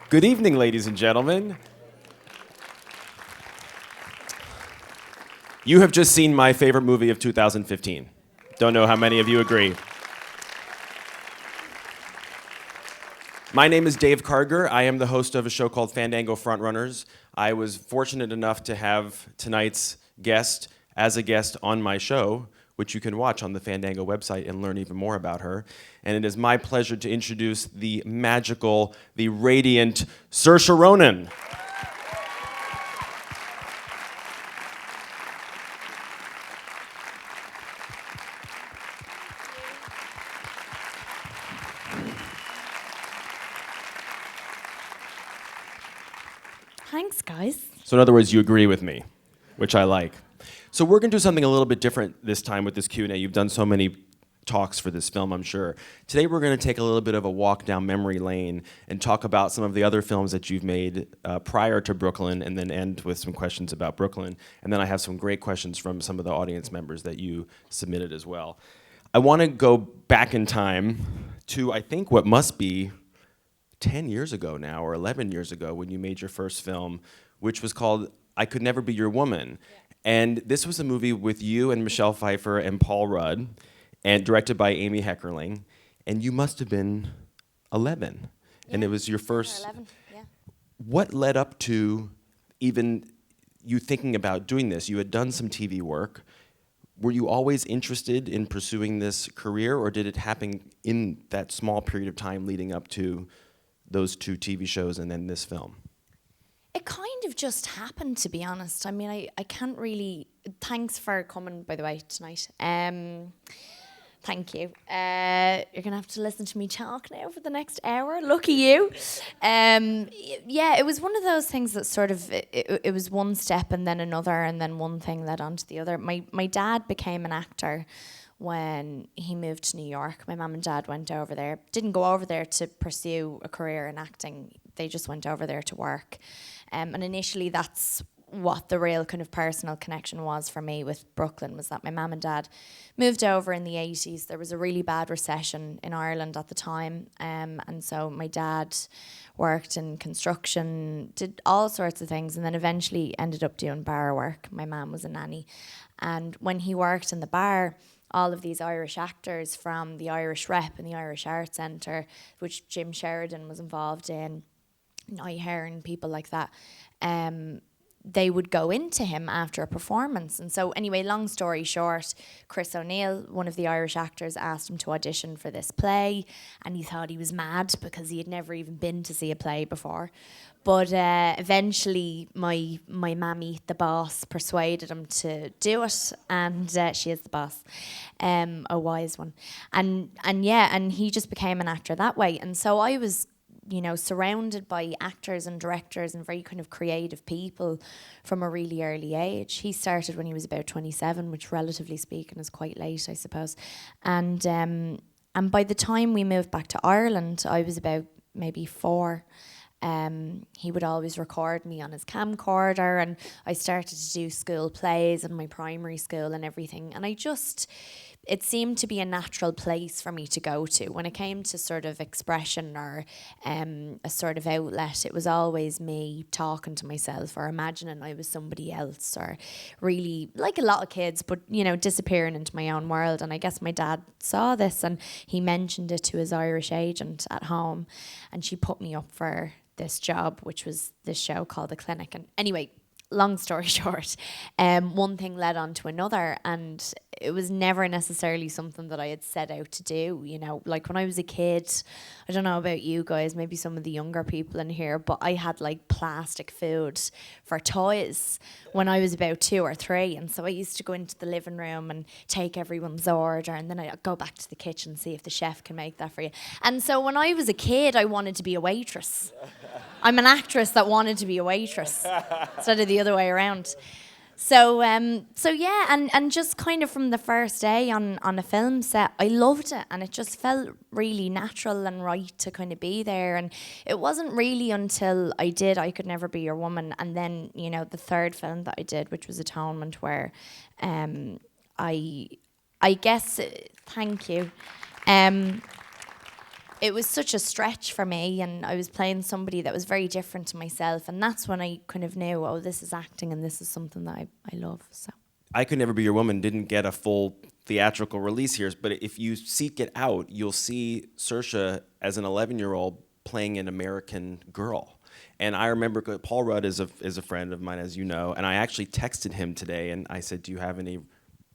Good evening, ladies and gentlemen. You have just seen my favorite movie of 2015. Don't know how many of you agree. My name is Dave Karger. I am the host of a show called Fandango Frontrunners. I was fortunate enough to have tonight's guest as a guest on my show, which you can watch on the Fandango website and learn even more about her. And it is my pleasure to introduce the magical, the radiant Saoirse Ronan. Thanks, guys. So in other words, you agree with me, which I like. So we're going to do something a little bit different this time with this Q&A. You've done so many talks for this film, I'm sure. Today we're going to take a little bit of a walk down memory lane and talk about some of the other films that you've made prior to Brooklyn, and then end with some questions about Brooklyn. And then I have some great questions from some of the audience members that you submitted as well. I want to go back in time to, I think, what must be 10 years ago now, or 11 years ago, when you made your first film, which was called I Could Never Be Your Woman. Yeah. And this was a movie with you and Michelle Pfeiffer and Paul Rudd, and directed by Amy Heckerling. And you must have been 11. Yeah. And it was your first. 11, yeah. What led up to even you thinking about doing this? You had done some TV work. Were you always interested in pursuing this career, or did it happen in that small period of time leading up to those two TV shows and then this film? It kind of just happened, to be honest. I mean, I can't really... Thanks for coming, by the way, tonight. Thank you. You're going to have to listen to me talk now for the next hour. Lucky you. Yeah, it was one of those things that sort of... It was one step and then another, and then one thing led on to the other. My dad became an actor when he moved to New York. My mum and dad went over there. Didn't go over there to pursue a career in acting. They just went over there to work. And initially that's what the real kind of personal connection was for me with Brooklyn, was that my mum and dad moved over in the 80s. There was a really bad recession in Ireland at the time. And so my dad worked in construction, did all sorts of things, and then eventually ended up doing bar work. My mum was a nanny. And when he worked in the bar, all of these Irish actors from the Irish Rep and the Irish Arts Centre, which Jim Sheridan was involved in, Nye Heron, people like that, they would go into him after a performance. And so anyway, long story short, Chris O'Neill, one of the Irish actors, asked him to audition for this play, and he thought he was mad because he had never even been to see a play before. But eventually my mammy, the boss, persuaded him to do it, and she is the boss, a wise one. And he just became an actor that way. And so I was, surrounded by actors and directors and very kind of creative people from a really early age. He started when he was about 27, which relatively speaking is quite late, I suppose. And by the time we moved back to Ireland, I was about maybe 4. He would always record me on his camcorder, and I started to do school plays in my primary school and everything. And it seemed to be a natural place for me to go to. When it came to sort of expression or a sort of outlet, it was always me talking to myself or imagining I was somebody else, or really, like a lot of kids, but, disappearing into my own world. And I guess my dad saw this, and he mentioned it to his Irish agent at home, and she put me up for this job, which was this show called The Clinic. And anyway, long story short, one thing led on to another, and it was never necessarily something that I had set out to do. Like when I was a kid, I don't know about you guys, maybe some of the younger people in here, but I had like plastic food for toys when I was about 2 or 3. And so I used to go into the living room and take everyone's order, and then I'd go back to the kitchen, see if the chef can make that for you. And so when I was a kid, I wanted to be a waitress. I'm an actress that wanted to be a waitress instead of the other way around. So yeah, and just kind of from the first day on a film set, I loved it, and it just felt really natural and right to kind of be there. And it wasn't really until I did I Could Never Be Your Woman, and then, the third film that I did, which was Atonement, where I guess, thank you. it was such a stretch for me, and I was playing somebody that was very different to myself, and that's when I kind of knew, oh, this is acting and this is something that I love. So I Could Never Be Your Woman didn't get a full theatrical release here, but if you seek it out, you'll see Saoirse as an 11-year-old playing an American girl. And I remember Paul Rudd is a friend of mine, as you know, and I actually texted him today, and I said, do you have any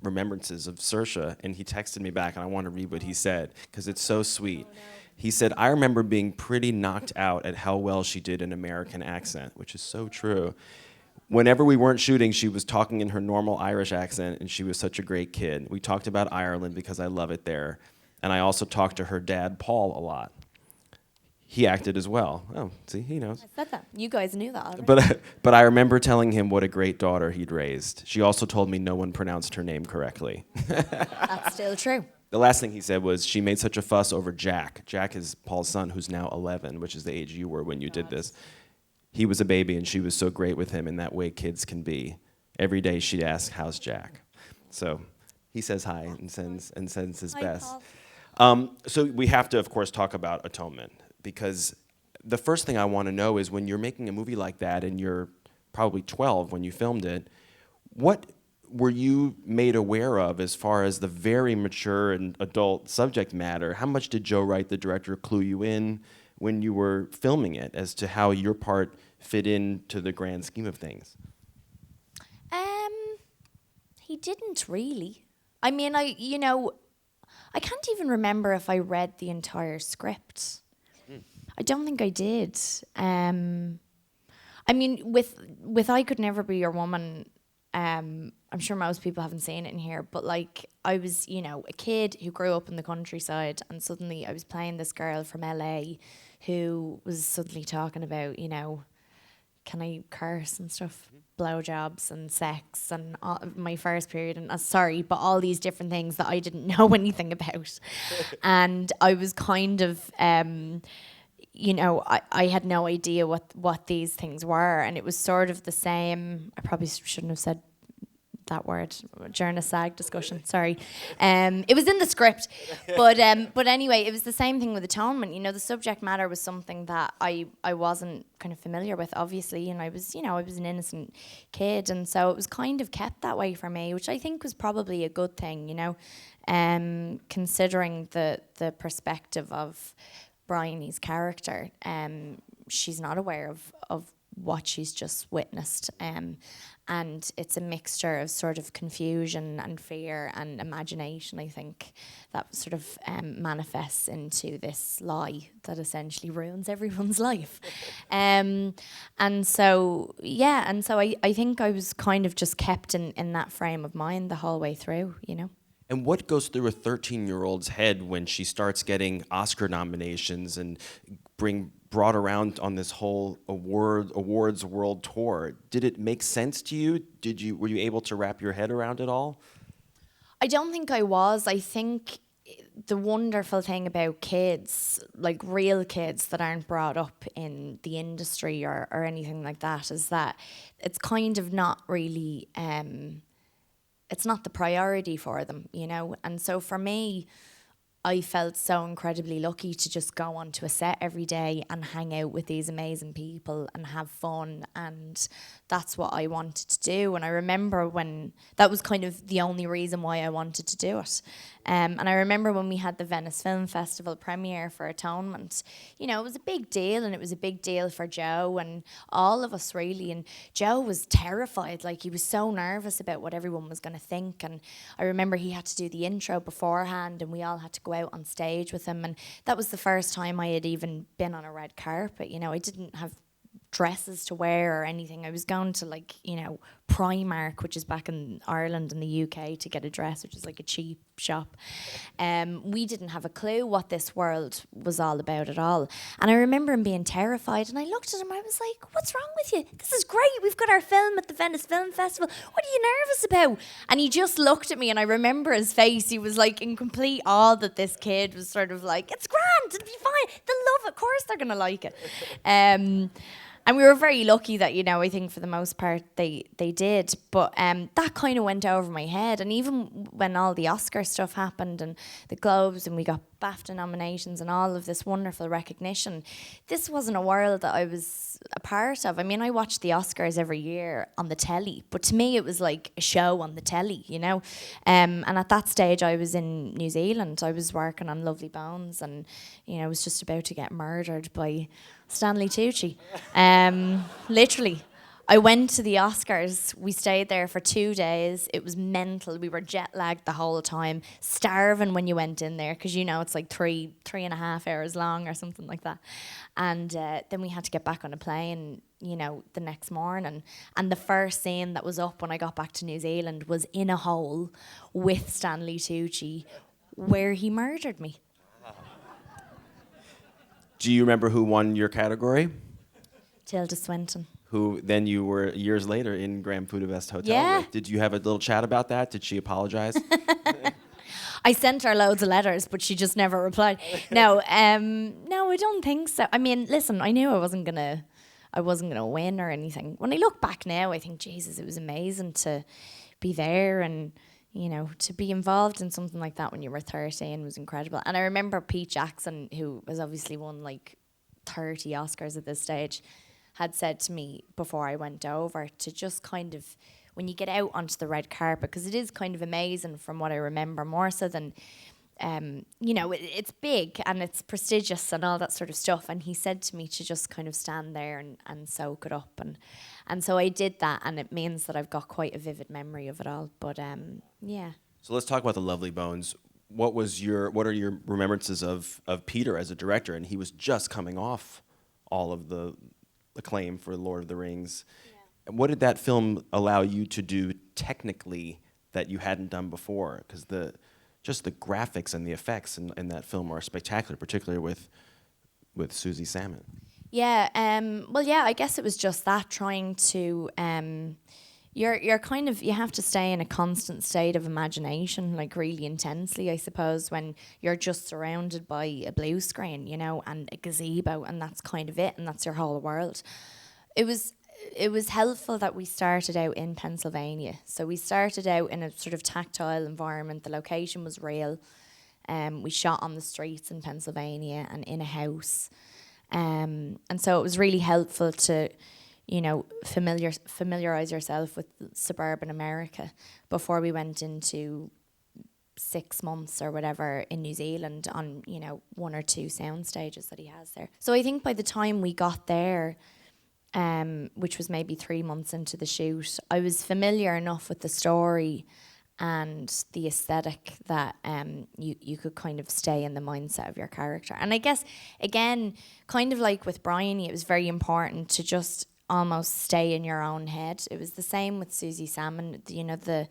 remembrances of Saoirse? And he texted me back, and I want to read what he said, because it's so sweet. Oh, no. He said, I remember being pretty knocked out at how well she did an American accent, which is so true. Whenever we weren't shooting, she was talking in her normal Irish accent, and she was such a great kid. We talked about Ireland because I love it there. And I also talked to her dad, Paul, a lot. He acted as well. Oh, see, he knows. I said that. You guys knew that already. But I remember telling him what a great daughter he'd raised. She also told me no one pronounced her name correctly. That's still true. The last thing he said was, she made such a fuss over Jack. Jack is Paul's son, who's now 11, which is the age you were when you did this. He was a baby, and she was so great with him in that way kids can be. Every day she'd ask, how's Jack? So he says hi and sends his best. So we have to, of course, talk about Atonement, because the first thing I want to know is, when you're making a movie like that, and you're probably 12 when you filmed it, what were you made aware of as far as the very mature and adult subject matter? How much did Joe Wright, the director, clue you in when you were filming it as to how your part fit into the grand scheme of things? He didn't really. I mean, I can't even remember if I read the entire script. I don't think I did. I mean, with I Could Never Be Your Woman, I'm sure most people haven't seen it in here, but like, I was, a kid who grew up in the countryside, and suddenly I was playing this girl from LA who was suddenly talking about, can I curse and stuff, blowjobs and sex and my first period, and but all these different things that I didn't know anything about. And I was kind of, I had no idea what these things were, and it was sort of the same. I probably shouldn't have said that word during a SAG discussion. Sorry, it was in the script, but anyway, it was the same thing with Atonement. The subject matter was something that I wasn't kind of familiar with, obviously, and I was an innocent kid, and so it was kind of kept that way for me, which I think was probably a good thing, considering the perspective of Bryony's character. She's not aware of what she's just witnessed, and it's a mixture of sort of confusion and fear and imagination, I think, that sort of manifests into this lie that essentially ruins everyone's life. And so I think I was kind of just kept in that frame of mind the whole way through, And what goes through a 13-year-old's head when she starts getting Oscar nominations and brought around on this whole awards world tour? Did it make sense to you? Were you able to wrap your head around it all? I don't think I was. I think the wonderful thing about kids, like real kids that aren't brought up in the industry or anything like that, is that it's kind of not really, it's not the priority for them, And so for me, I felt so incredibly lucky to just go onto a set every day and hang out with these amazing people and have fun, and that's what I wanted to do. And I remember when that was kind of the only reason why I wanted to do it. And I remember when we had the Venice Film Festival premiere for Atonement, it was a big deal, and it was a big deal for Joe and all of us, really. And Joe was terrified, like he was so nervous about what everyone was going to think. And I remember he had to do the intro beforehand, and we all had to go out on stage with him. And that was the first time I had even been on a red carpet. I didn't have dresses to wear or anything. I was going to Primark, which is back in Ireland and the UK, to get a dress, which is like a cheap shop. We didn't have a clue what this world was all about at all. And I remember him being terrified, and I looked at him, I was like, what's wrong with you? This is great. We've got our film at the Venice Film Festival. What are you nervous about? And he just looked at me, and I remember his face. He was like in complete awe that this kid was sort of like, it's grand, it'll be fine. They'll love it. Of course they're going to like it. And we were very lucky that, you know, I think for the most part they did. But that kind of went over my head. And even when all the Oscar stuff happened and the Globes and we got BAFTA nominations and all of this wonderful recognition, this wasn't a world that I was a part of. I mean, I watched the Oscars every year on the telly, but to me it was like a show on the telly, you know. And at that stage I was in New Zealand. I was working on Lovely Bones and, you know, I was just about to get murdered by Stanley Tucci. Literally. I went to the Oscars. We stayed there for 2 days. It was mental. We were jet lagged the whole time, starving when you went in there because, you know, it's like three and a half hours long or something like that. And then we had to get back on a plane, you know, the next morning. And the first scene that was up when I got back to New Zealand was in a hole with Stanley Tucci where he murdered me. Do you remember who won your category? Tilda Swinton. Who then you were years later in Grand Budapest Hotel Yeah. with. Did you have a little chat about that? Did she apologize? I sent her loads of letters, but she just never replied. No, no, I don't think so. I mean, listen, I knew I wasn't gonna win or anything. When I look back now, I think, Jesus, it was amazing to be there and, you know, to be involved in something like that when you were 13 was incredible. And I remember Pete Jackson, who has obviously won like 30 Oscars at this stage, had said to me before I went over to just kind of, when you get out onto the red carpet, because it is kind of amazing from what I remember, more so than, you know, it's big and it's prestigious and all that sort of stuff. And he said to me to just kind of stand there and soak it up. And so I did that, and it means that I've got quite a vivid memory of it all. But yeah. So let's talk about The Lovely Bones. What are your remembrances of Peter as a director? And he was just coming off all of the acclaim for Lord of the Rings. Yeah. What did that film allow you to do technically that you hadn't done before? Because the graphics and the effects in that film are spectacular, particularly with Susie Salmon. Yeah, well, yeah, I guess it was just that, trying to, you're kind of, you have to stay in a constant state of imagination, like really intensely, I suppose, when you're just surrounded by a blue screen, you know, and a gazebo, and that's kind of it, and that's your whole world. It was helpful that we started out in Pennsylvania. So we started out in a sort of tactile environment. The location was real. We shot on the streets in Pennsylvania and in a house. And so it was really helpful to, you know, familiarize yourself with suburban America before we went into 6 months or whatever in New Zealand on, you know, 1 or 2 sound stages that he has there. So I think by the time we got there, which was maybe 3 months into the shoot, I was familiar enough with the story and the aesthetic that you could kind of stay in the mindset of your character. And I guess, again, kind of like with Bryony, it was very important to just almost stay in your own head. It was the same with Susie Salmon, you know, the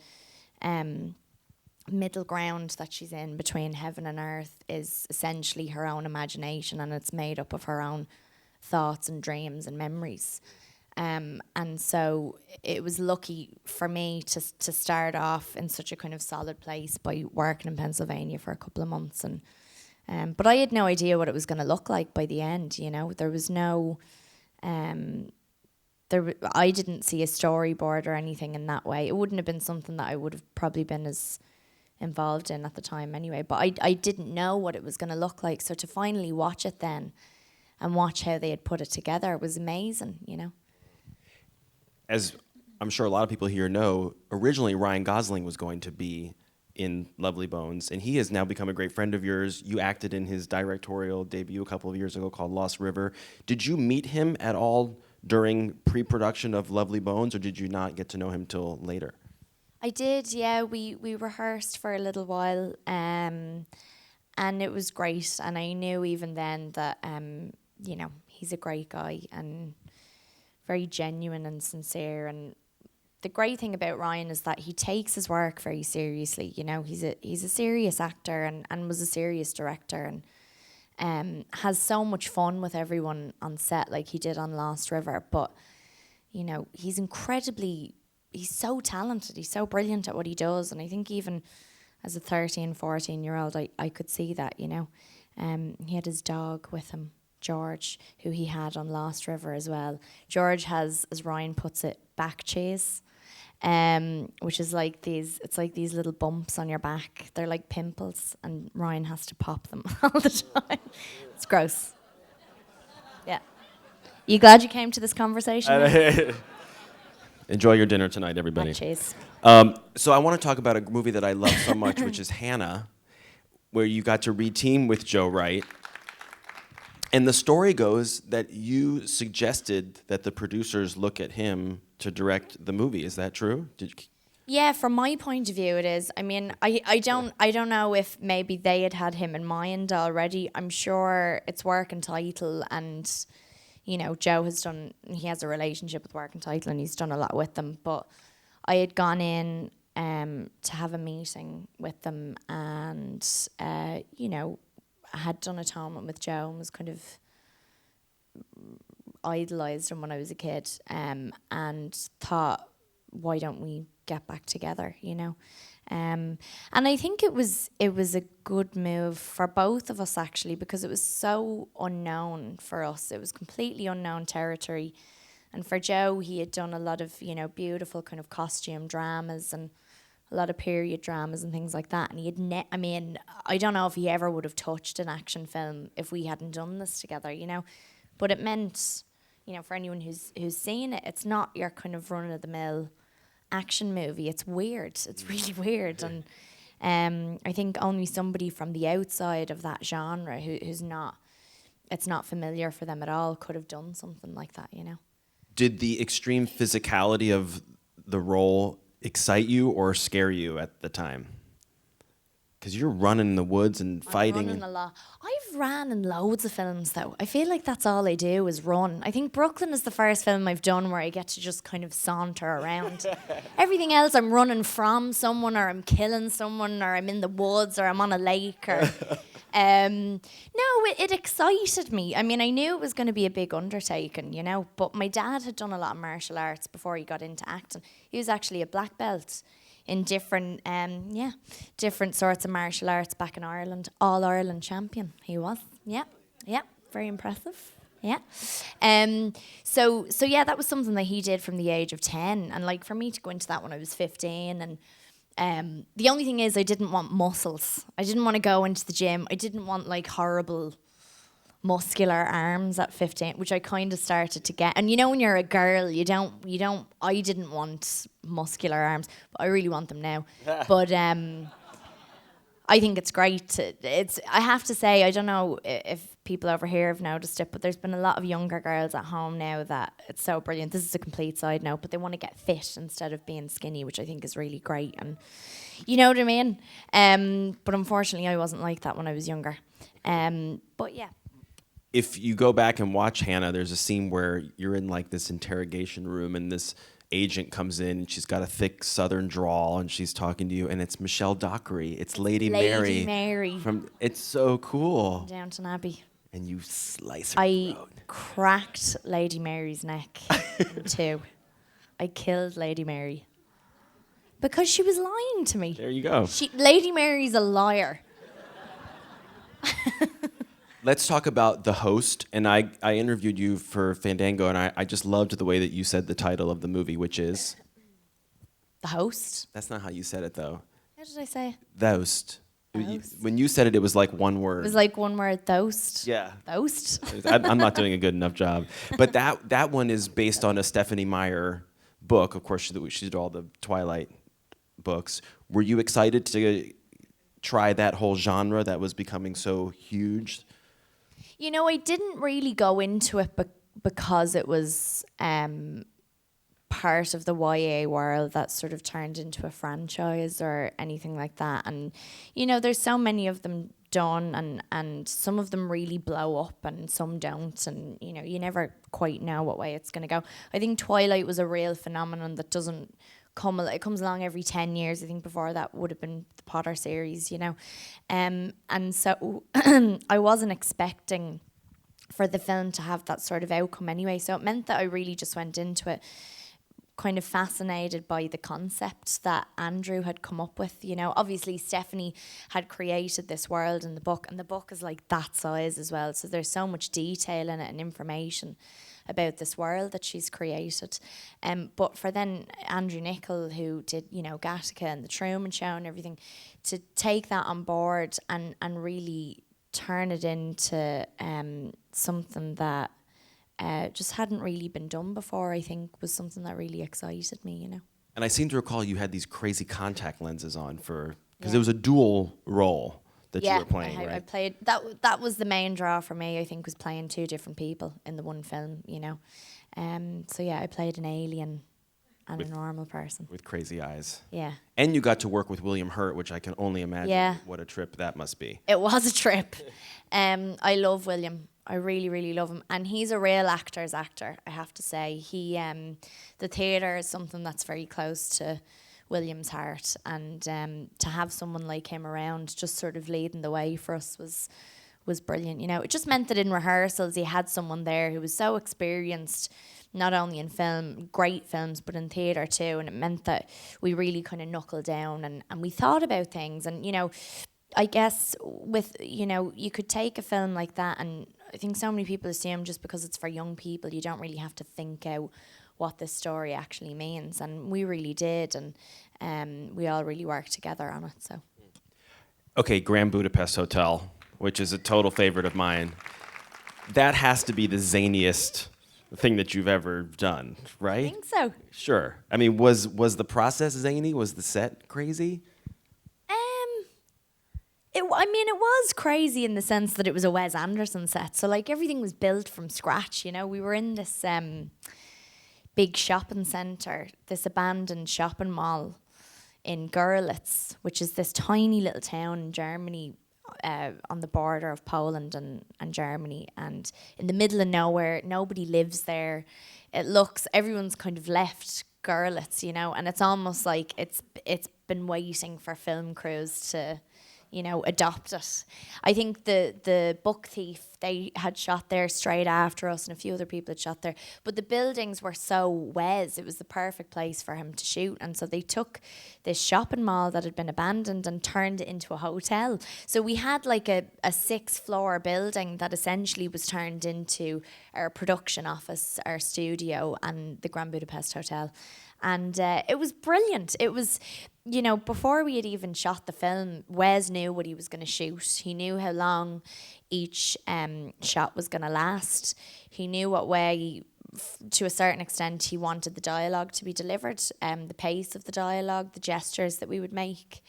middle ground that she's in between heaven and earth is essentially her own imagination, and it's made up of her own thoughts and dreams and memories. And so it was lucky for me to start off in such a kind of solid place by working in Pennsylvania for a couple of months. And but I had no idea what it was going to look like by the end, you know. There was no... I didn't see a storyboard or anything in that way. It wouldn't have been something that I would have probably been as involved in at the time anyway. But I didn't know what it was going to look like. So to finally watch it then and watch how they had put it together was amazing, you know. As I'm sure a lot of people here know, originally Ryan Gosling was going to be in Lovely Bones, and he has now become a great friend of yours. You acted in his directorial debut a couple of years ago called Lost River. Did you meet him at all during pre-production of Lovely Bones, or did you not get to know him till later? I did, yeah. We rehearsed for a little while, and it was great. And I knew even then that, you know, he's a great guy and very genuine and sincere. And the great thing about Ryan is that he takes his work very seriously. You know, he's a serious actor and was a serious director, and has so much fun with everyone on set like he did on Lost River. But, you know, he's so talented. He's so brilliant at what he does. And I think even as a 13, 14-year-old, I could see that, you know. He had his dog with him George, who he had on Lost River as well. George has, as Ryan puts it, back chase, which is like it's like these little bumps on your back. They're like pimples, and Ryan has to pop them all the time. It's gross. Yeah. You glad you came to this conversation? Enjoy your dinner tonight, everybody. Back chase. So I want to talk about a movie that I love so much, which is Hanna, where you got to re-team with Joe Wright. And the story goes that you suggested that the producers look at him to direct the movie. Is that true? Yeah, from my point of view, it is. I mean, I don't know if maybe they had him in mind already. I'm sure it's Work and Title, and you know, Joe he has a relationship with Work and Title, and he's done a lot with them. But I had gone in to have a meeting with them, and you know, I had done Atonement with Joe and was kind of idolised him when I was a kid, and thought, why don't we get back together, you know? And I think it was a good move for both of us, actually, because it was so unknown for us. It was completely unknown territory. And for Joe, he had done a lot of, you know, beautiful kind of costume dramas and a lot of period dramas and things like that. And he had I mean, I don't know if he ever would have touched an action film if we hadn't done this together, you know. But it meant, you know, for anyone who's seen it, it's not your kind of run-of-the-mill action movie. It's weird. It's really weird. And I think only somebody from the outside of that genre who's not, it's not familiar for them at all, could have done something like that, you know. Did the extreme physicality of the role excite you or scare you at the time? Because you're running in the woods and fighting. I'm running a lot. I've ran in loads of films, though. I feel like that's all I do is run. I think Brooklyn is the first film I've done where I get to just kind of saunter around. Everything else, I'm running from someone, or I'm killing someone, or I'm in the woods, or I'm on a lake. Or no, it excited me. I mean, I knew it was going to be a big undertaking, you know, but my dad had done a lot of martial arts before he got into acting. He was actually a black belt in different sorts of martial arts back in Ireland. All-Ireland champion he was. Yeah, very impressive. Yeah. So yeah, that was something that he did from the age of 10. And like for me to go into that when I was 15, and the only thing is I didn't want muscles. I didn't want to go into the gym. I didn't want like horrible muscular arms at 15, which I kind of started to get. And you know, when you're a girl, I didn't want muscular arms, but I really want them now. But I think it's great. I have to say, I don't know if people over here have noticed it, but there's been a lot of younger girls at home now that it's so brilliant. This is a complete side note, but they want to get fit instead of being skinny, which I think is really great. And you know what I mean? But unfortunately, I wasn't like that when I was younger. But yeah. If you go back and watch Hanna, there's a scene where you're in like this interrogation room and this agent comes in and she's got a thick southern drawl and she's talking to you, and it's Michelle Dockery. It's Lady Mary. It's so cool. Downton Abbey. And you slice her throat. Cracked Lady Mary's neck in two. I killed Lady Mary. Because she was lying to me. There you go. Lady Mary's a liar. Let's talk about The Host. And I interviewed you for Fandango, and I just loved the way that you said the title of the movie, which is? The Host? That's not how you said it, though. How did I say? The Host. When you said it, it was like one word. It was like one word, Thost. Yeah. Thost? I'm not doing a good enough job. But that one is based on a Stephanie Meyer book. Of course, she did all the Twilight books. Were you excited to try that whole genre that was becoming so huge? You know, I didn't really go into it because it was part of the YA world that sort of turned into a franchise or anything like that. And, you know, there's so many of them done, and some of them really blow up and some don't. And, you know, you never quite know what way it's going to go. I think Twilight was a real phenomenon that doesn't it comes along every 10 years. I think before that would have been the Potter series, you know. And so I wasn't expecting for the film to have that sort of outcome anyway. So it meant that I really just went into it kind of fascinated by the concept that Andrew had come up with. You know, obviously Stephanie had created this world in the book, and the book is like that size as well. So there's so much detail in it and information about this world that she's created. But for then Andrew Nichol, who did, you know, Gattaca and the Truman Show and everything, to take that on board and really turn it into something that just hadn't really been done before, I think was something that really excited me, you know. And I seem to recall you had these crazy contact lenses on because it was a dual role that you were playing, right? I played, that was the main draw for me, I think, was playing two different people in the one film, you know. So yeah, I played an alien and a normal person. With crazy eyes. Yeah. And you got to work with William Hurt, which I can only imagine what a trip that must be. It was a trip. I love William. I really, really love him. And he's a real actor's actor, I have to say. He, the theatre is something that's very close to William's heart. And to have someone like him around just sort of leading the way for us was brilliant. You know, it just meant that in rehearsals he had someone there who was so experienced, not only in film, great films, but in theatre too. And it meant that we really kind of knuckled down and we thought about things. And, you know, I guess with, you know, you could take a film like that, and I think so many people assume just because it's for young people, you don't really have to think out what this story actually means. And we really did, and we all really worked together on it. So, okay, Grand Budapest Hotel, which is a total favorite of mine. That has to be the zaniest thing that you've ever done, right? I think so. Sure. I mean, was the process zany? Was the set crazy? It was crazy in the sense that it was a Wes Anderson set. So, like, everything was built from scratch, you know. We were in this big shopping centre, this abandoned shopping mall in Görlitz, which is this tiny little town in Germany, on the border of Poland and Germany, and in the middle of nowhere. Nobody lives there. Everyone's kind of left Görlitz, you know, and it's almost like it's been waiting for film crews to, you know, adopt it. I think the Book Thief, they had shot there straight after us, and a few other people had shot there. But the buildings were so Wes, it was the perfect place for him to shoot. And so they took this shopping mall that had been abandoned and turned it into a hotel. So we had like a 6-floor building that essentially was turned into our production office, our studio, and the Grand Budapest Hotel. And it was brilliant. It was, you know, before we had even shot the film, Wes knew what he was going to shoot. He knew how long each shot was going to last. He knew what way, to a certain extent, he wanted the dialogue to be delivered, the pace of the dialogue, the gestures that we would make,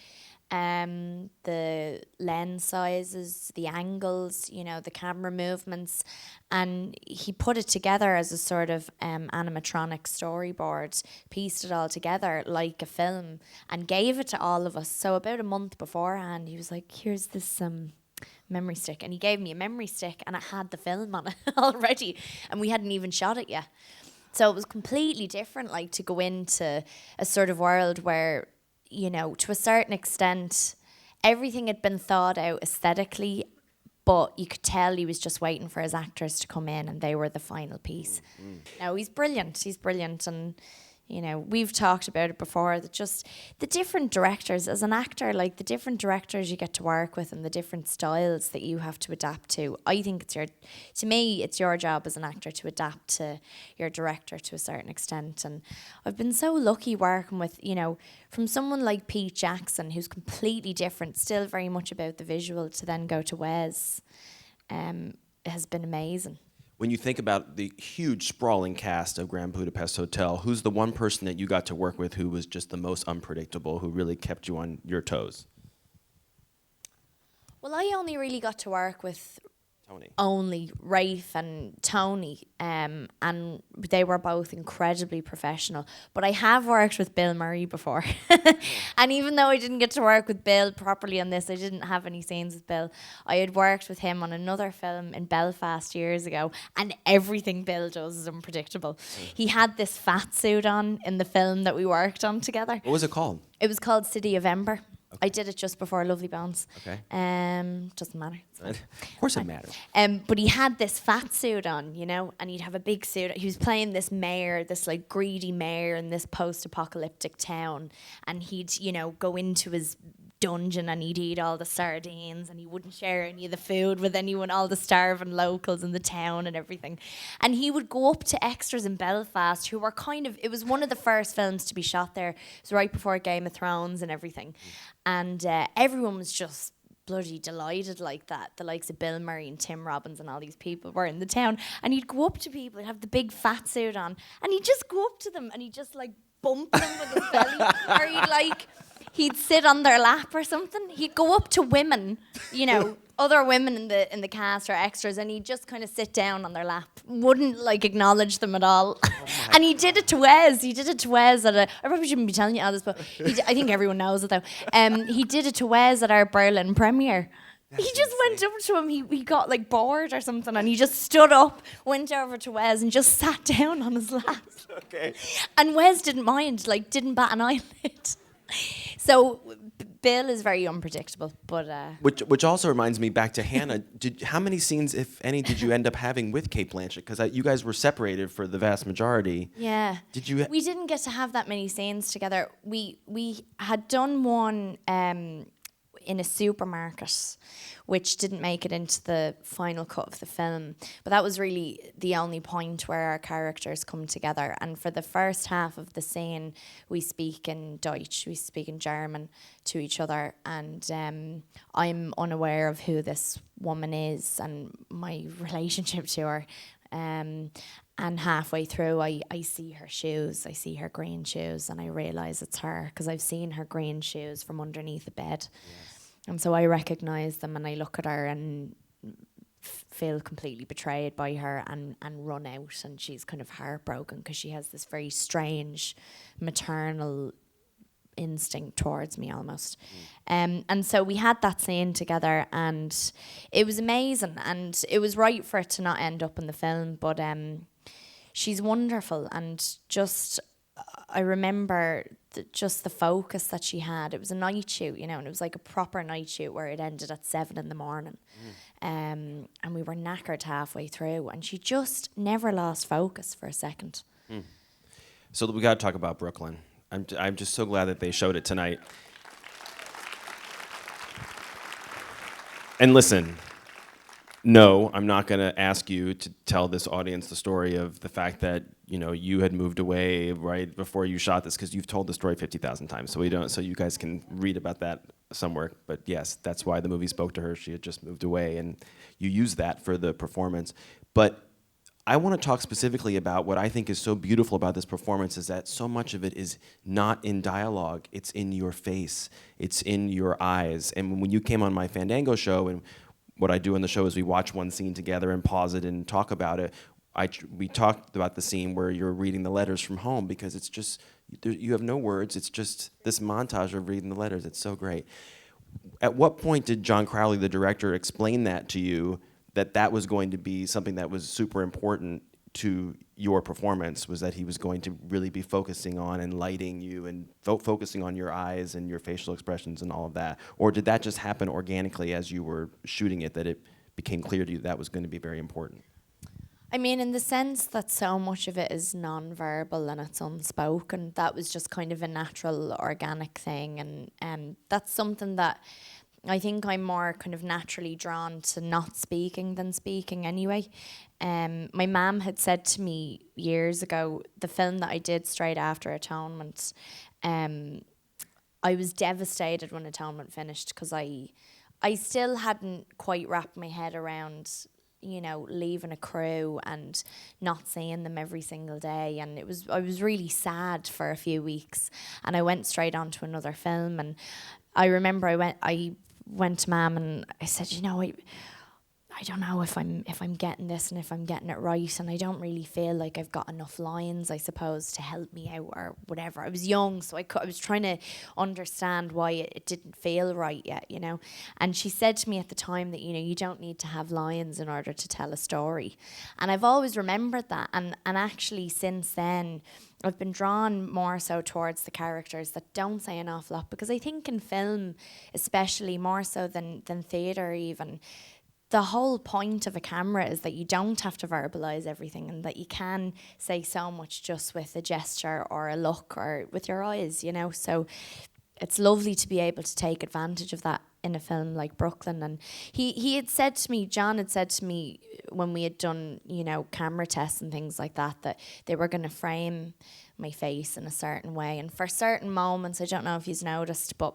the lens sizes, the angles, you know, the camera movements. And he put it together as a sort of animatronic storyboard, pieced it all together like a film, and gave it to all of us. So about a month beforehand, he was like, here's this memory stick. And he gave me a memory stick, and it had the film on it already. And we hadn't even shot it yet. So it was completely different, like, to go into a sort of world where, you know, to a certain extent, everything had been thought out aesthetically, but you could tell he was just waiting for his actors to come in, and they were the final piece. No, he's brilliant. He's brilliant. And, you know, we've talked about it before, that just the different directors, as an actor, like the different directors you get to work with and the different styles that you have to adapt to. I think to me, it's your job as an actor to adapt to your director to a certain extent. And I've been so lucky working with, you know, from someone like Pete Jackson, who's completely different, still very much about the visual, to then go to Wes, has been amazing. When you think about the huge sprawling cast of Grand Budapest Hotel, who's the one person that you got to work with who was just the most unpredictable, who really kept you on your toes? Well, I only really got to work with Tony. Only Rafe and Tony, and they were both incredibly professional. But I have worked with Bill Murray before. And even though I didn't get to work with Bill properly on this, I didn't have any scenes with Bill, I had worked with him on another film in Belfast years ago, and everything Bill does is unpredictable. He had this fat suit on in the film that we worked on together. What was it called? It was called City of Ember. I did it just before Lovely Bones. Okay. Doesn't matter. Of course it matters. But he had this fat suit on, you know, and he'd have a big suit. He was playing this mayor, this like greedy mayor in this post-apocalyptic town, and he'd, you know, go into his dungeon and he'd eat all the sardines and he wouldn't share any of the food with anyone, all the starving locals in the town and everything. And he would go up to extras in Belfast who were kind of, it was one of the first films to be shot there. It was right before Game of Thrones and everything. And everyone was just bloody delighted like that. The likes of Bill Murray and Tim Robbins and all these people were in the town. And he'd go up to people, he'd have the big fat suit on, and he'd just go up to them and he'd just like bump them with his belly. Or he'd sit on their lap or something. He'd go up to women, you know, other women in the cast or extras, and he'd just kind of sit down on their lap. Wouldn't like acknowledge them at all. And he did it to Wes. He did it to Wes at I probably shouldn't be telling you all this, but I think everyone knows it though. He did it to Wes at our Berlin premiere. He just went up to him. He got like bored or something, and he just stood up, went over to Wes, and just sat down on his lap. Okay. And Wes didn't mind, like didn't bat an eyelid. So Bill is very unpredictable, but which also reminds me back to Hanna. How many scenes, if any, did you end up having with Kate Blanchett? Because you guys were separated for the vast majority. Yeah. Did you? We didn't get to have that many scenes together. We had done one in a supermarket, which didn't make it into the final cut of the film. But that was really the only point where our characters come together. And for the first half of the scene, we speak in Deutsch, we speak in German to each other. And I'm unaware of who this woman is and my relationship to her. And halfway through, I see her shoes, I see her green shoes, and I realise it's her because I've seen her green shoes from underneath the bed. Yes. And so I recognise them and I look at her and feel completely betrayed by her and run out, and she's kind of heartbroken because she has this very strange maternal instinct towards me almost. And so we had that scene together and it was amazing, and it was right for it to not end up in the film, but she's wonderful, and just I remember just the focus that she had. It was a night shoot, you know, and it was like a proper night shoot where it ended at 7 a.m. And we were knackered halfway through, and she just never lost focus for a second. So we got to talk about Brooklyn. I'm just so glad that they showed it tonight. And listen, no, I'm not going to ask you to tell this audience the story of the fact that, you know, you had moved away right before you shot this, because you've told the story 50,000 times. So you guys can read about that somewhere. But yes, that's why the movie spoke to her. She had just moved away, and you used that for the performance. But I want to talk specifically about what I think is so beautiful about this performance is that so much of it is not in dialogue. It's in your face. It's in your eyes. And when you came on my Fandango show, and what I do in the show is we watch one scene together and pause it and talk about it. We talked about the scene where you're reading the letters from home, because it's just, you have no words. It's just this montage of reading the letters. It's so great. At what point did John Crowley, the director, explain that to you, that was going to be something that was super important to your performance, was that he was going to really be focusing on and lighting you and focusing on your eyes and your facial expressions and all of that? Or did that just happen organically as you were shooting it, that it became clear to you that was going to be very important? I mean, in the sense that so much of it is non-verbal and it's unspoken, that was just kind of a natural, organic thing. And that's something that I think I'm more kind of naturally drawn to not speaking than speaking anyway. My mum had said to me years ago, the film that I did straight after Atonement, I was devastated when Atonement finished, because I still hadn't quite wrapped my head around, you know, leaving a crew and not seeing them every single day. And I was really sad for a few weeks, and I went straight on to another film. And I remember I went to Mum and I said, you know, I don't know if I'm getting this and if I'm getting it right, and I don't really feel like I've got enough lines, I suppose, to help me out or whatever. I was young, so I was trying to understand why it didn't feel right yet, you know. And she said to me at the time that, you know, you don't need to have lines in order to tell a story. And I've always remembered that, and actually since then I've been drawn more so towards the characters that don't say an awful lot, because I think in film, especially more so than theatre even, the whole point of a camera is that you don't have to verbalise everything, and that you can say so much just with a gesture or a look or with your eyes, you know. So it's lovely to be able to take advantage of that in a film like Brooklyn. And he had said to me, John had said to me when we had done, you know, camera tests and things like that, that they were going to frame my face in a certain way. And for certain moments, I don't know if you've noticed, but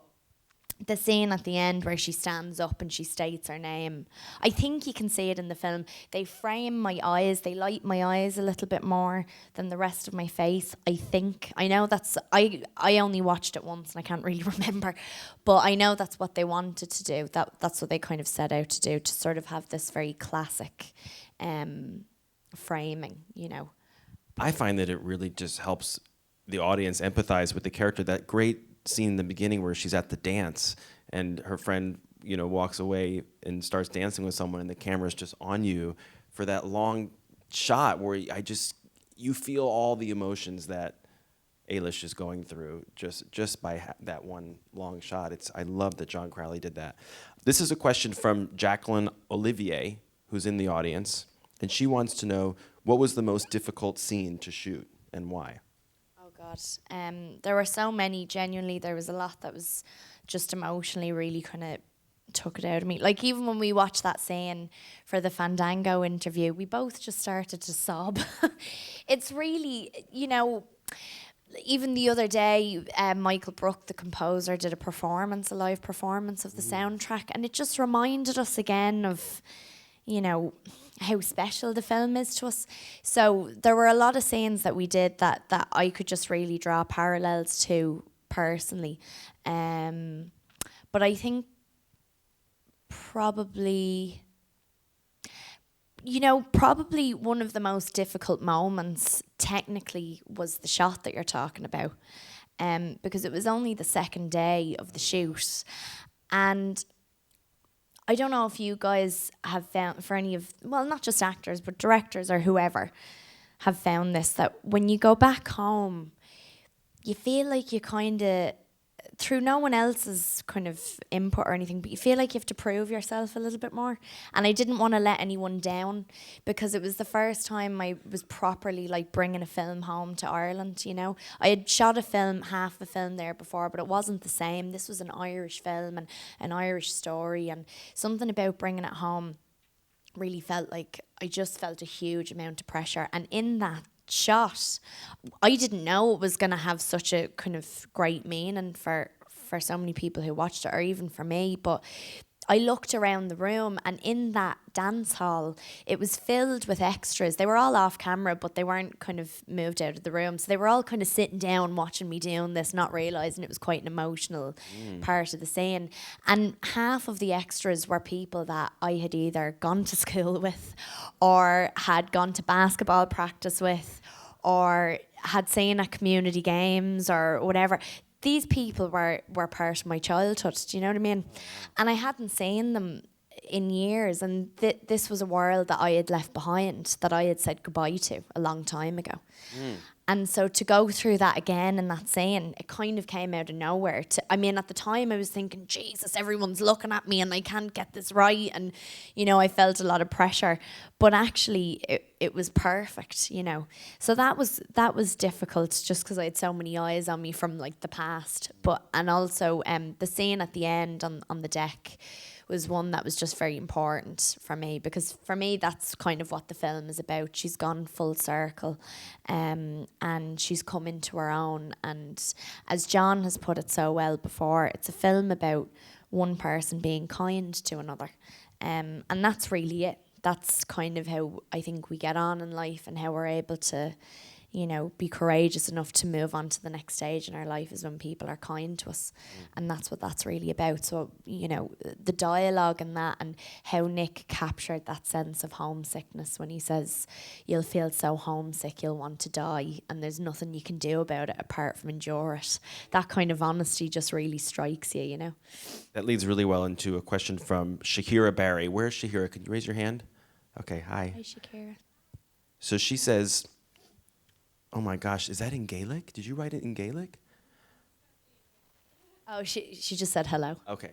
the scene at the end where she stands up and she states her name, I think you can see it in the film. They frame my eyes, they light my eyes a little bit more than the rest of my face, I think. I know that's, I only watched it once and I can't really remember, but I know that's what they wanted to do. That's what they kind of set out to do, to sort of have this very classic framing, you know. I find that it really just helps the audience empathize with the character. That great scene in the beginning where she's at the dance and her friend, you know, walks away and starts dancing with someone, and the camera's just on you for that long shot where you feel all the emotions that Eilis is going through just by that one long shot. I love that John Crowley did that. This is a question from Jacqueline Olivier, who's in the audience, and she wants to know, what was the most difficult scene to shoot and why? God, there were so many. Genuinely, there was a lot that was just emotionally really kind of took it out of me. Like, even when we watched that scene for the Fandango interview, we both just started to sob. It's really, you know, even the other day, Michael Brook, the composer, did a live performance of the soundtrack, and it just reminded us again of, you know, how special the film is to us. So there were a lot of scenes that we did that I could just really draw parallels to personally. But I think probably one of the most difficult moments technically was the shot that you're talking about, because it was only the second day of the shoot. And I don't know if you guys have found, for any of, well, not just actors, but directors or whoever have found this, that when you go back home, you feel like you kind of, through no one else's kind of input or anything, but you feel like you have to prove yourself a little bit more. And I didn't want to let anyone down, because it was the first time I was properly like bringing a film home to Ireland, you know. I had shot half a film there before, but it wasn't the same. This was an Irish film and an Irish story, and something about bringing it home really felt like I just felt a huge amount of pressure. And in that shot, I didn't know it was going to have such a kind of great meaning for so many people who watched it, or even for me. But I looked around the room, and in that dance hall, it was filled with extras. They were all off camera, but they weren't kind of moved out of the room. So they were all kind of sitting down watching me doing this, not realising it was quite an emotional part of the scene. And half of the extras were people that I had either gone to school with, or had gone to basketball practice with, or had seen at community games or whatever. These people were part of my childhood, do you know what I mean? And I hadn't seen them in years, and this was a world that I had left behind, that I had said goodbye to a long time ago. And so to go through that again in that scene, it kind of came out of nowhere. I mean, at the time I was thinking, Jesus, everyone's looking at me and I can't get this right. And, you know, I felt a lot of pressure. But actually, it was perfect, you know. So that was difficult, just because I had so many eyes on me from, like, the past. And also the scene at the end on the deck was one that was just very important for me, because for me that's kind of what the film is about. She's gone full circle, and she's come into her own, and as John has put it so well before, it's a film about one person being kind to another, and that's really it. That's kind of how I think we get on in life, and how we're able to, you know, be courageous enough to move on to the next stage in our life, is when people are kind to us. And that's what that's really about. So, you know, the dialogue and that, and how Nick captured that sense of homesickness when he says, you'll feel so homesick you'll want to die, and there's nothing you can do about it apart from endure it. That kind of honesty just really strikes you, you know. That leads really well into a question from Shahira Barry. Where's Shahira? Can you raise your hand? Okay, hi. Hi, Shakira. So she says, Oh my gosh, is that in Gaelic? Did you write it in Gaelic? Oh, she just said hello. Okay.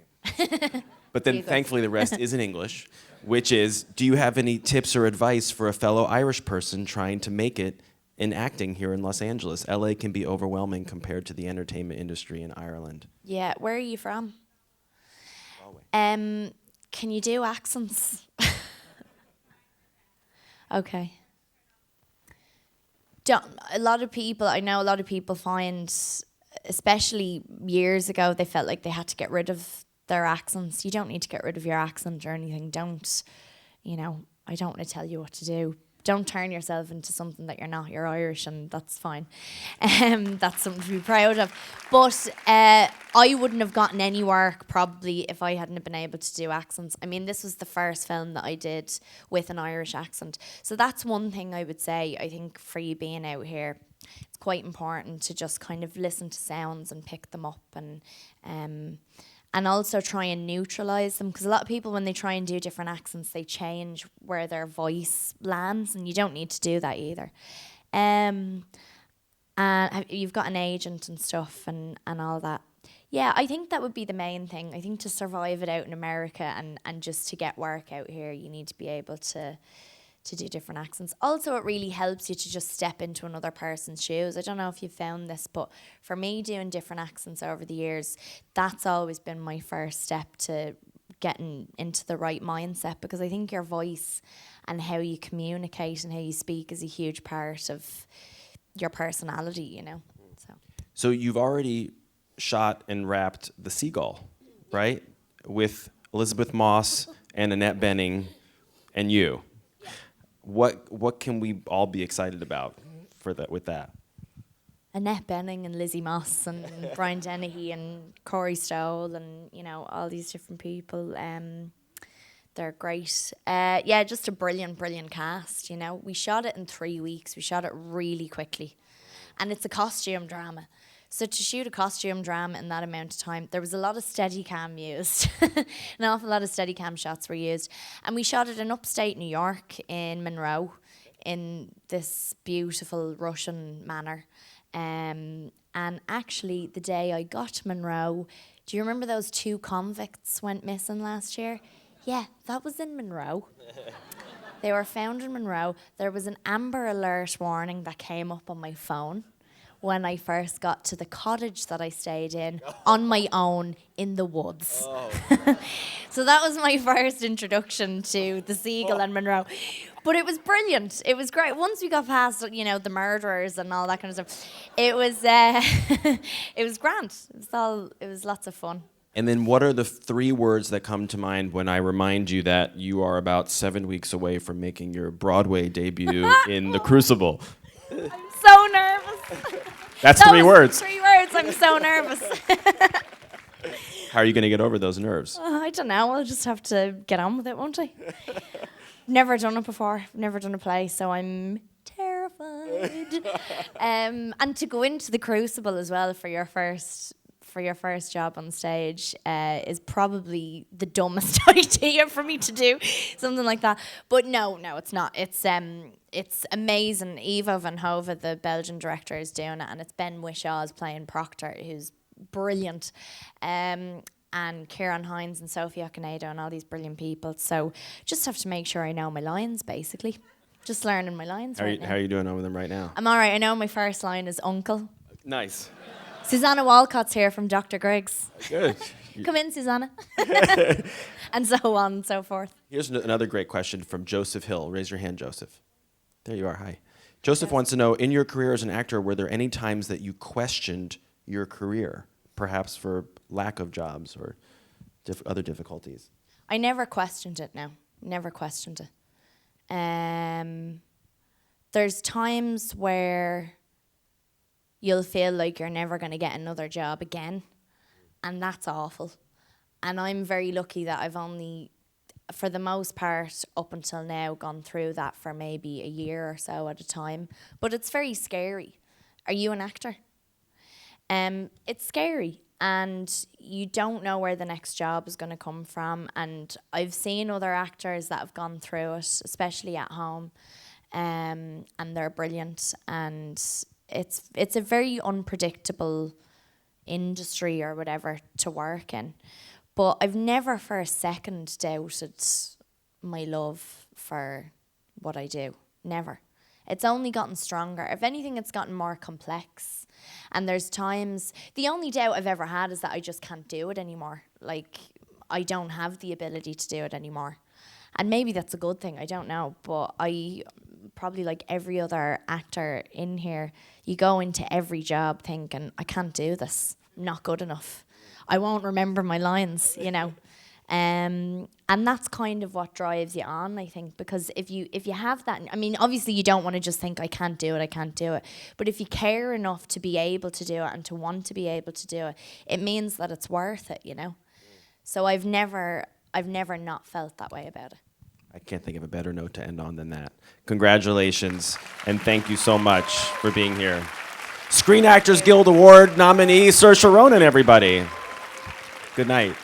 But then You go. thankfully the rest is in English, which is, do you have any tips or advice for a fellow Irish person trying to make it in acting here in Los Angeles? LA can be overwhelming compared to the entertainment industry in Ireland. Yeah, where are you from? Galway. Can you do accents? Okay. A lot of people, I know a lot of people find, especially years ago, they felt like they had to get rid of their accents. You don't need to get rid of your accent or anything. I don't want to tell you what to do. Don't turn yourself into something that you're not. You're Irish, and that's fine. That's something to be proud of. But I wouldn't have gotten any work probably if I hadn't been able to do accents. I mean, this was the first film that I did with an Irish accent. So that's one thing I would say. I think for you being out here, it's quite important to just kind of listen to sounds and pick them up and also try and neutralise them, because a lot of people, when they try and do different accents, they change where their voice lands, and you don't need to do that either. And you've got an agent and stuff and all that. Yeah, I think that would be the main thing. I think to survive it out in America and just to get work out here, you need to be able to do different accents. Also, it really helps you to just step into another person's shoes. I don't know if you've found this, but for me, doing different accents over the years, that's always been my first step to getting into the right mindset, because I think your voice and how you communicate and how you speak is a huge part of your personality, So you've already shot and wrapped The Seagull, right? With Elizabeth Moss and Annette Bening and you. What can we all be excited about with that? Annette Bening and Lizzie Moss and Brian Dennehy and Corey Stoll and, all these different people. They're great. Just a brilliant, brilliant cast, We shot it in 3 weeks. We shot it really quickly. And it's a costume drama. So to shoot a costume drama in that amount of time, there was a lot of Steadicam used. An awful lot of Steadicam shots were used. And we shot it in upstate New York in Monroe in this beautiful Russian manor. And actually, the day I got to Monroe, do you remember those 2 convicts went missing last year? Yeah, that was in Monroe. They were found in Monroe. There was an Amber Alert warning that came up on my phone when I first got to the cottage that I stayed in on my own in the woods. Oh. So that was my first introduction to the Seagull and Monroe. But it was brilliant. It was great. Once we got past, the murderers and all that kind of stuff, it was it was grand. It was lots of fun. And then what are the 3 words that come to mind when I remind you that you are about 7 weeks away from making your Broadway debut in The Crucible? I'm so nervous. That's 3 words. 3 words. I'm so nervous. How are you going to get over those nerves? I don't know. I'll just have to get on with it, won't I? Never done it before. Never done a play, so I'm terrified. And to go into The Crucible as well for your first job on stage is probably the dumbest idea for me to do, something like that. But no, it's not. It's amazing. Ivo van Hove, the Belgian director, is doing it, and it's Ben Wishaw's playing Proctor, who's brilliant. And Kieran Hines and Sophie Okonedo and all these brilliant people. So just have to make sure I know my lines, basically. Just learning my lines How are you doing over them right now? I'm all right. I know my first line is uncle. Nice. Susanna Walcott's here from Dr. Griggs. Good. Come in, Susanna. And so on and so forth. Here's another great question from Joseph Hill. Raise your hand, Joseph. There you are. Hi. Joseph wants to know, in your career as an actor, were there any times that you questioned your career, perhaps for lack of jobs or other difficulties? I never questioned it, no. Never questioned it. There's times where you'll feel like you're never going to get another job again, and that's awful. And I'm very lucky that I've only, for the most part, up until now, gone through that for maybe a year or so at a time. But it's very scary. Are you an actor? It's scary, and you don't know where the next job is going to come from. And I've seen other actors that have gone through it, especially at home. and they're brilliant, and it's a very unpredictable industry or whatever to work in. But I've never for a second doubted my love for what I do. Never. It's only gotten stronger. If anything, it's gotten more complex. And there's times, the only doubt I've ever had is that I just can't do it anymore. Like, I don't have the ability to do it anymore. And maybe that's a good thing, I don't know. But I, probably like every other actor in here, you go into every job thinking, I can't do this. I'm not good enough. I won't remember my lines, you know. And that's kind of what drives you on, I think, because if you have that, I mean, obviously you don't want to just think I can't do it, but if you care enough to be able to do it and to want to be able to do it, it means that it's worth it, you know. So I've never not felt that way about it. I can't think of a better note to end on than that. Congratulations, and thank you so much for being here. Screen Actors Guild Award nominee Saoirse Ronan, everybody. Good night.